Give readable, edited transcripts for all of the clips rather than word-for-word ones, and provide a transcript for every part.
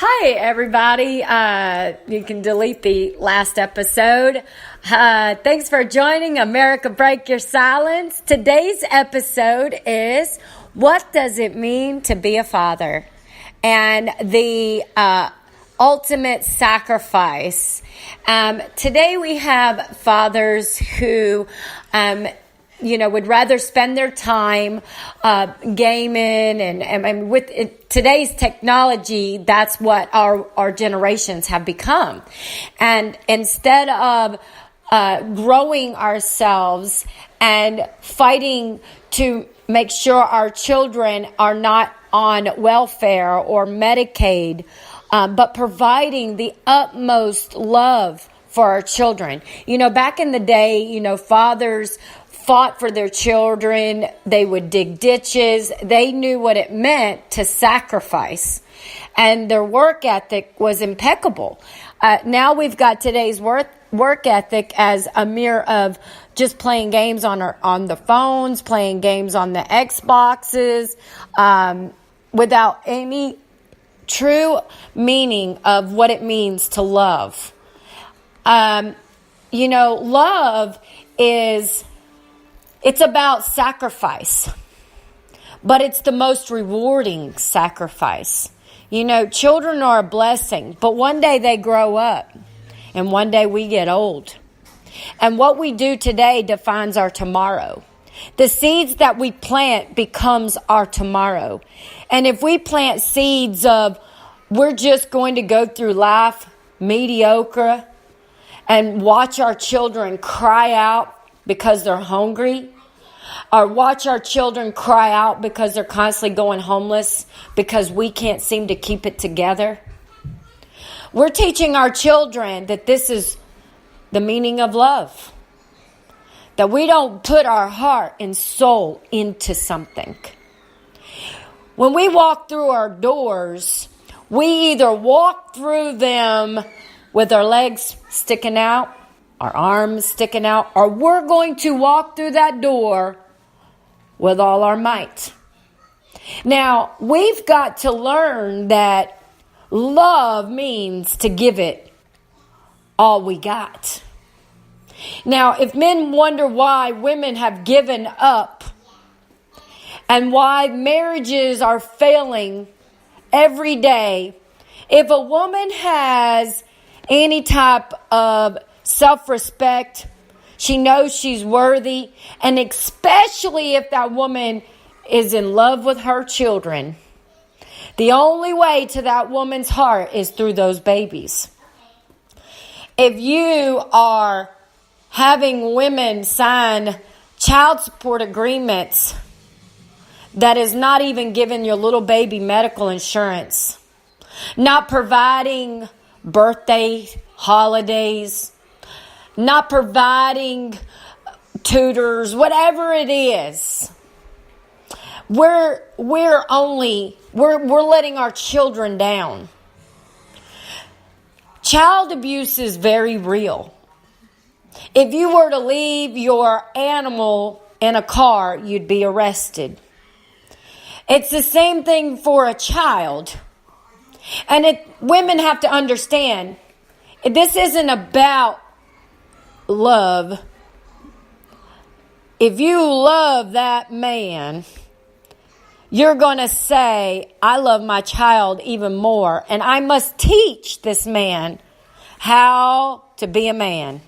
Hi, everybody. You can delete the last episode. Thanks for joining America Break Your Silence. Today's episode is, what does it mean to be a father? And the ultimate sacrifice. Today we have fathers who would rather spend their time gaming and with today's technology, that's what our generations have become. And instead of growing ourselves and fighting to make sure our children are not on welfare or Medicaid, but providing the utmost love for our children. Back in the day, fathers fought for their children. They would dig ditches. They knew what it meant to sacrifice. And their work ethic was impeccable. Now we've got today's work ethic as a mirror of just playing games on the phones, playing games on the Xboxes, without any true meaning of what it means to love. Love it's about sacrifice, but it's the most rewarding sacrifice. Children are a blessing, but one day they grow up and one day we get old. And what we do today defines our tomorrow. The seeds that we plant becomes our tomorrow. And if we plant seeds of we're just going to go through life mediocre and watch our children cry out because they're hungry, or watch our children cry out because they're constantly going homeless because we can't seem to keep it together. We're teaching our children that this is the meaning of love. That we don't put our heart and soul into something. When we walk through our doors, we either walk through them with our legs sticking out, our arms sticking out, or we're going to walk through that door with all our might. Now, we've got to learn that love means to give it all we got. Now, if men wonder why women have given up and why marriages are failing every day, if a woman has any type of self-respect, she knows she's worthy, and especially if that woman is in love with her children, the only way to that woman's heart is through those babies. If you are having women sign child support agreements that is not even giving your little baby medical insurance, not providing birthday holidays, not providing tutors, whatever it is, we're letting our children down. Child abuse is very real. If you were to leave your animal in a car, you'd be arrested. It's the same thing for a child. And women have to understand, this isn't about love. If you love that man, you're going to say, I love my child even more, and I must teach this man how to be a man.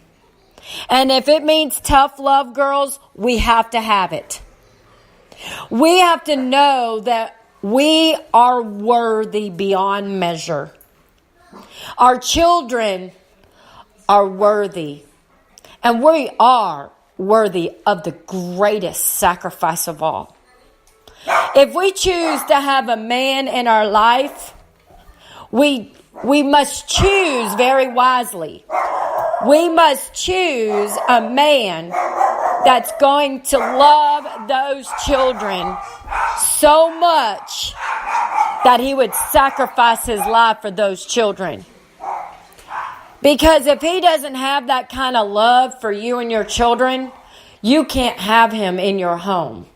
And if it means tough love, girls, we have to have it. We have to know that we are worthy beyond measure. Our children are worthy. And we are worthy of the greatest sacrifice of all. If we choose to have a man in our life, we must choose very wisely. We must choose a man that's going to love those children so much that he would sacrifice his life for those children. Because if he doesn't have that kind of love for you and your children, you can't have him in your home.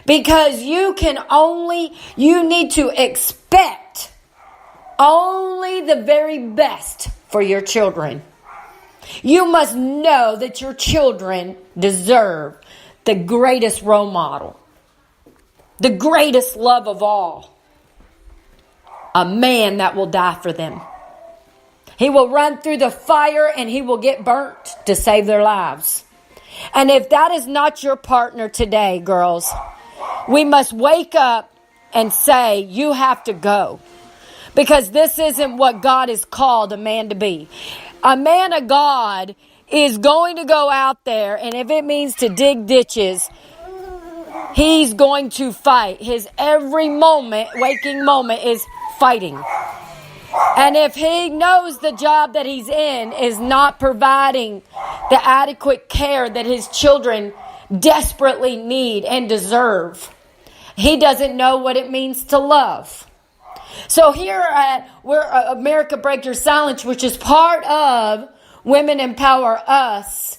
Because you need to expect only the very best for your children. You must know that your children deserve the greatest role model, the greatest love of all, a man that will die for them. He will run through the fire and he will get burnt to save their lives. And if that is not your partner today, girls, we must wake up and say, you have to go. Because this isn't what God has called a man to be. A man of God is going to go out there, and if it means to dig ditches, he's going to fight. His every moment, waking moment, is fighting. And if he knows the job that he's in is not providing the adequate care that his children desperately need and deserve, he doesn't know what it means to love. So here we're America Break Your Silence, which is part of Women Empower Us.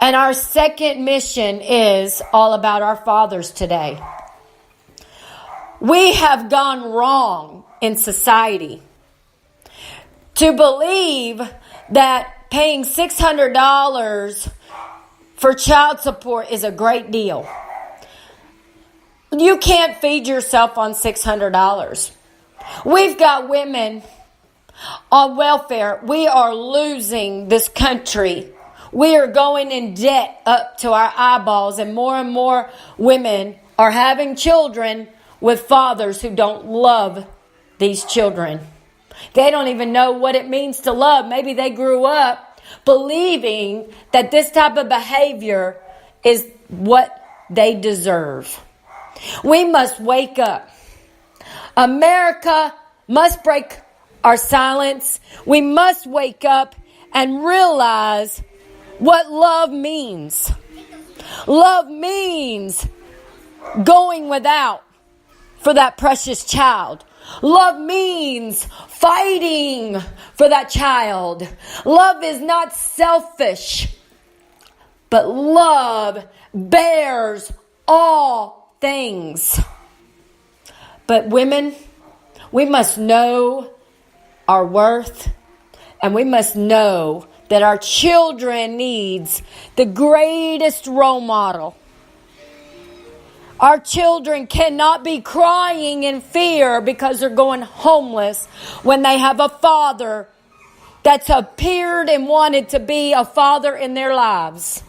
And our second mission is all about our fathers today. We have gone wrong in society to believe that paying $600 for child support is a great deal. You can't feed yourself on $600. We've got women on welfare. We are losing this country. We are going in debt up to our eyeballs, and more women are having children with fathers who don't love these children. They don't even know what it means to love. Maybe they grew up believing that this type of behavior is what they deserve. We must wake up. America must break our silence. We must wake up and realize what love means. Love means going without for that precious child. Love means fighting for that child. Love is not selfish, but love bears all things. But women, we must know our worth, and we must know that our children needs the greatest role model. Our children cannot be crying in fear because they're going homeless when they have a father that's appeared and wanted to be a father in their lives.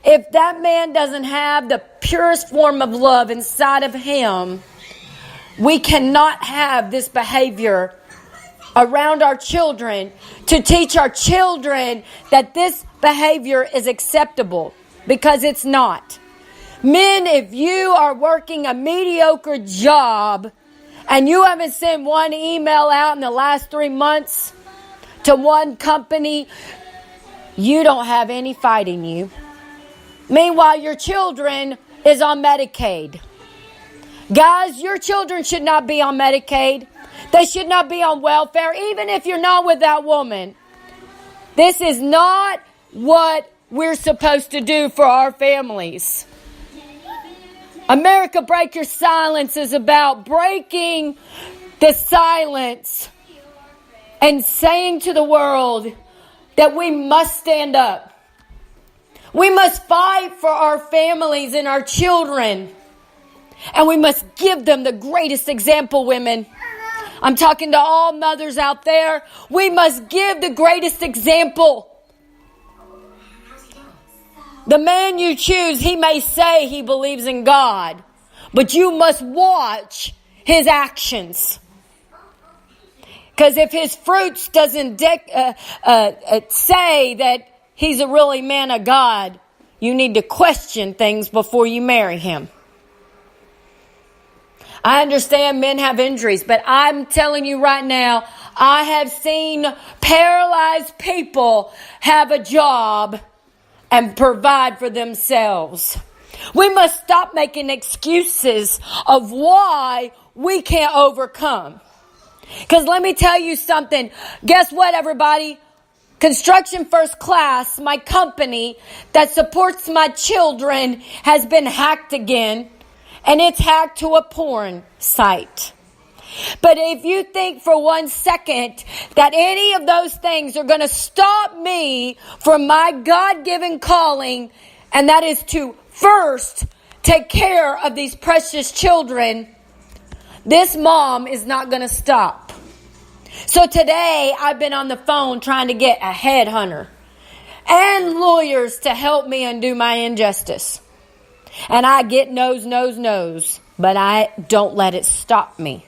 If that man doesn't have the purest form of love inside of him, we cannot have this behavior around our children to teach our children that this behavior is acceptable, because it's not. Men, if you are working a mediocre job and you haven't sent one email out in the last 3 months to one company, you don't have any fight in you. Meanwhile, your children is on Medicaid. Guys, your children should not be on Medicaid. They should not be on welfare, even if you're not with that woman. This is not what we're supposed to do for our families. America Break Your Silence is about breaking the silence and saying to the world that we must stand up. We must fight for our families and our children. And we must give them the greatest example, women. I'm talking to all mothers out there. We must give the greatest example. The man you choose, he may say he believes in God, but you must watch his actions. Because if his fruits doesn't say that he's a really man of God, you need to question things before you marry him. I understand men have injuries, but I'm telling you right now, I have seen paralyzed people have a job and provide for themselves. We must stop making excuses of why we can't overcome. Because let me tell you something. Guess what, everybody? Construction First Class, my company that supports my children, has been hacked again. And it's hacked to a porn site. But if you think for 1 second that any of those things are going to stop me from my God-given calling, and that is to first take care of these precious children, this mom is not going to stop. So today I've been on the phone trying to get a headhunter and lawyers to help me undo my injustice. And I get no's, but I don't let it stop me.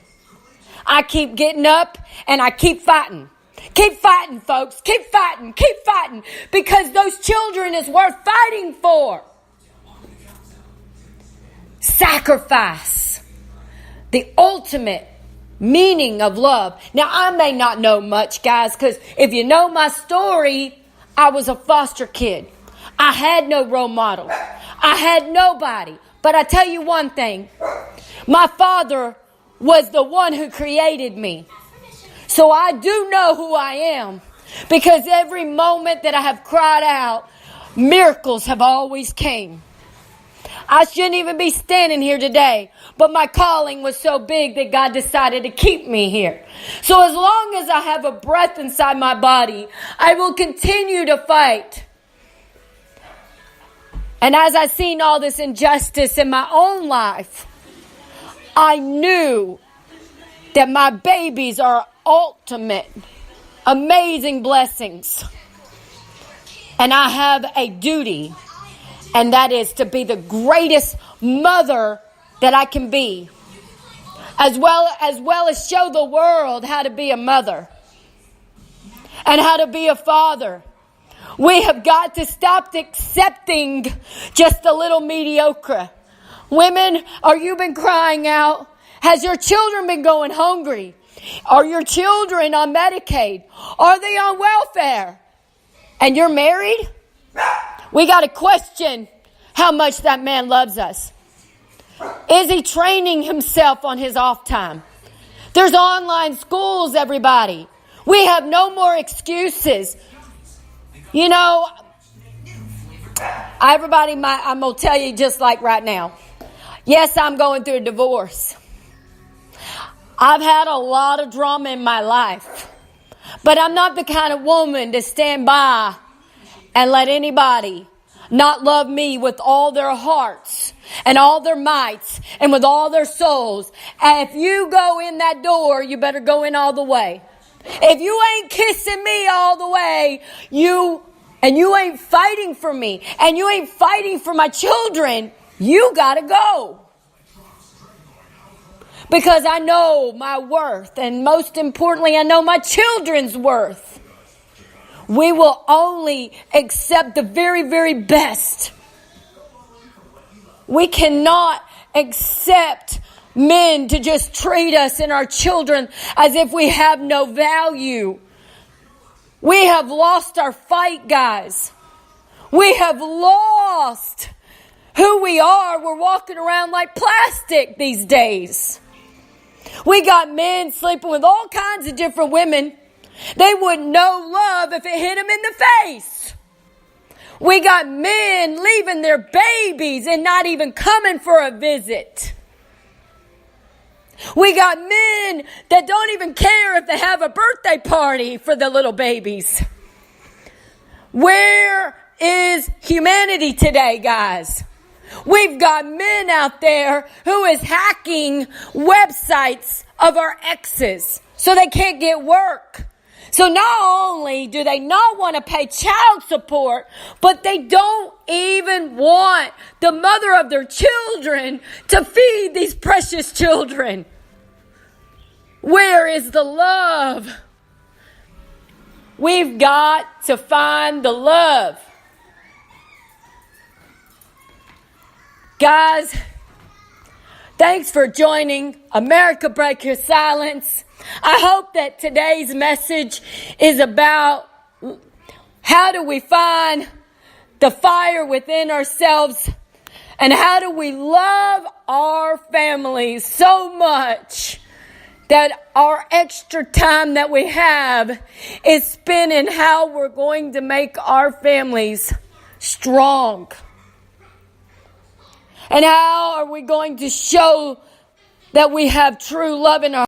I keep getting up and I keep fighting. Keep fighting, folks. Keep fighting. Keep fighting. Because those children is worth fighting for. Sacrifice. The ultimate meaning of love. Now, I may not know much, guys, because if you know my story, I was a foster kid. I had no role model. I had nobody. But I tell you one thing. My father was the one who created me. So I do know who I am. Because every moment that I have cried out, miracles have always came. I shouldn't even be standing here today. But my calling was so big that God decided to keep me here. So as long as I have a breath inside my body, I will continue to fight. And as I seen all this injustice in my own life, I knew that my babies are ultimate, amazing blessings. And I have a duty, and that is to be the greatest mother that I can be. As well as show the world how to be a mother and how to be a father. We have got to stop accepting just a little mediocre. Women, are you been crying out? Has your children been going hungry? Are your children on Medicaid? Are they on welfare? And you're married? We got to question how much that man loves us. Is he training himself on his off time? There's online schools, everybody. We have no more excuses. You know, everybody, I'm going to tell you just like right now. Yes, I'm going through a divorce. I've had a lot of drama in my life. But I'm not the kind of woman to stand by and let anybody not love me with all their hearts and all their mights and with all their souls. And if you go in that door, you better go in all the way. If you ain't kissing me all the way, you ain't fighting for me, and you ain't fighting for my children, you gotta go. Because I know my worth, and most importantly, I know my children's worth. We will only accept the very, very best. We cannot accept men to just treat us and our children as if we have no value. We have lost our fight, guys. We have lost who we are. We're walking around like plastic these days. We got men sleeping with all kinds of different women. They wouldn't know love if it hit them in the face. We got men leaving their babies and not even coming for a visit. We got men that don't even care if they have a birthday party for the little babies. Where is humanity today, guys? We've got men out there who is hacking websites of our exes so they can't get work. So not only do they not want to pay child support, but they don't even want the mother of their children to feed these precious children. Where is the love? We've got to find the love. Guys, thanks for joining America Break Your Silence. I hope that today's message is about how do we find the fire within ourselves and how do we love our families so much that our extra time that we have is spent in how we're going to make our families strong. And how are we going to show that we have true love in our